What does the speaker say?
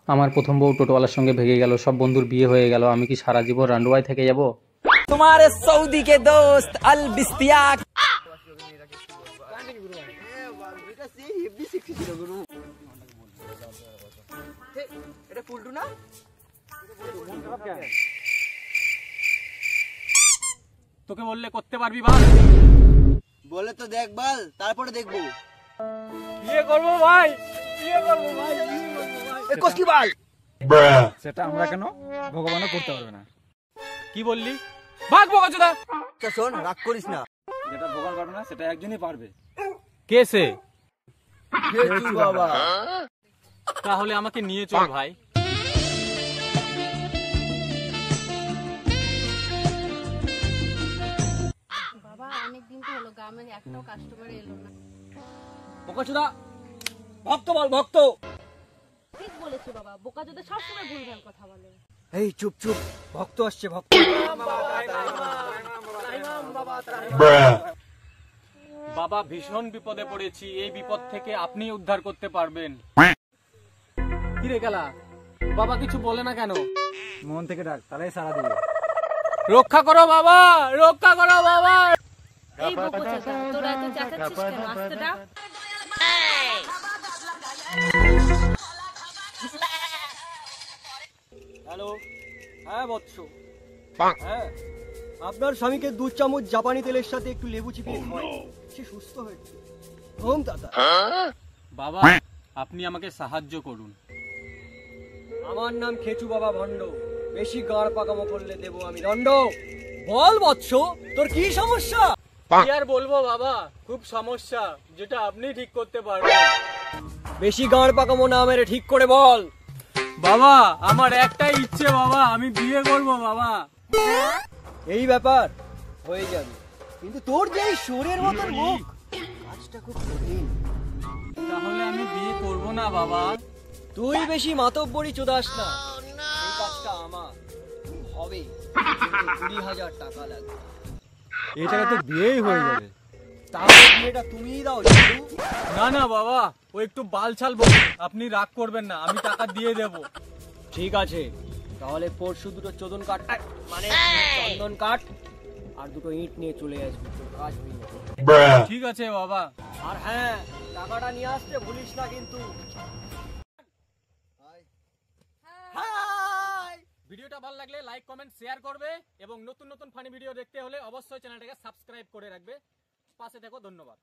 আমার প্রথম বউ টোটোওয়ালার সঙ্গে ভেগে গেল, সব বন্ধুর বিয়ে হয়ে গেল, আমি কি সারা জীবন রান্ডুয়ায় থেকে যাব? तुम्हारे सऊदी के दोस्त अल बिस्तियाक তোকে বললে করতে পারবি বাল? বলে তো দেখ বাল, তারপরে দেখবো। বিয়ে করবো ভাই, বিয়ে করবো ভাই, কষ্টি বাল সেটা আমরা কেন, ভগবানও করতে পারবে না। কি বললি? ভাগ বকাচোদা। তো শোন, রাগ করিস না। যেটা ভগবান পারবে না সেটা একজনই পারবে। কে সে? খেচু বাবা। তাহলে আমাকে নিয়ে চল ভাই। বাবা অনেক দিন তো হলো গ্রামে একটাও কাস্টমার এলো না। বোকাচোদা, ভক্ত বল, ভক্ত। ঠিক বলেছো বাবা, বোকাচোদা সবসময় ভুলভাল কথা বলে। এই চুপ চুপ, ভক্ত আসছে, ভক্ত। বাবা ভীষণ বিপদে পড়েছি, এই বিপদ থেকে আপনি উদ্ধার করতে পারবেন। কি রে গেলা, বাবা কিছু বলে না কেন? মন থেকে ডাক, তাহলে সারা দিবে। রক্ষা করো বাবা, রক্ষা করো বাবা। এই বোকাচোদা, তোরা এত চেঁচাচ্ছিস কেন? আস্তে ডাক। হ্যালো, হ্যাঁ বৎস। হ্যাঁ, আপনার স্বামীকে 2 চামচ জাপানি তেলের সাথে একটু লেবু চিপিয়ে খাওয়াই, সে সুস্থ হয়েছে। হোম দাদা। বাবা আপনি আমাকে সাহায্য করুন। আমার নাম খেচু বাবা ভণ্ড, বেশি গাড় পাকামো করলে দেবো আমি দণ্ড। বল বৎস, তোর কি সমস্যা? কি আর বলবো বাবা, খুব সমস্যা, যেটা আপনি ঠিক করতে পারবেন। বেশি গাড় পাকামো না মেরে ঠিক করে বল। বাবা আমার একটাই ইচ্ছে বাবা, আমি বিয়ে করব বাবা। এই ব্যাপার, হয়ে যাবে, কিন্তু তোর যে এই সুরের মতন মুখ, কাজটা খুব কঠিন। তাহলে আমি বিয়ে করব না বাবা। তুই বেশি মাতব্বরি চোদাস না, এই কাজটা আমার হবে, 20,000 টাকা লাগবে। এই টাকা তো বিয়েই হয়ে যাবে। তাহলে বিয়েটা তুমিই দাও জাদু। না না বাবা, ও একটু বাল ছাল বলে, আপনি রাগ করবেন না, আমি টাকা দিয়ে দেব। ঠিক আছে, তাহলে পরশু 2টো চোদন কাঠ, মানে চন্দন কাঠ আর 2টো ইট নিয়ে চলে আসবি, তোর কাজ হয়ে যাবে। ঠিক আছে বাবা। আর হ্যাঁ, টাকাটা নিয়ে আসতে ভুলিস না কিন্তু। ভিডিওটা ভালো লাগলে লাইক কমেন্ট শেয়ার করবে, এবং নতুন নতুন ফানি ভিডিও দেখতে হলে অবশ্যই চ্যানেলটাকে সাবস্ক্রাইব করে রাখবে। পাশে থেকো, ধন্যবাদ।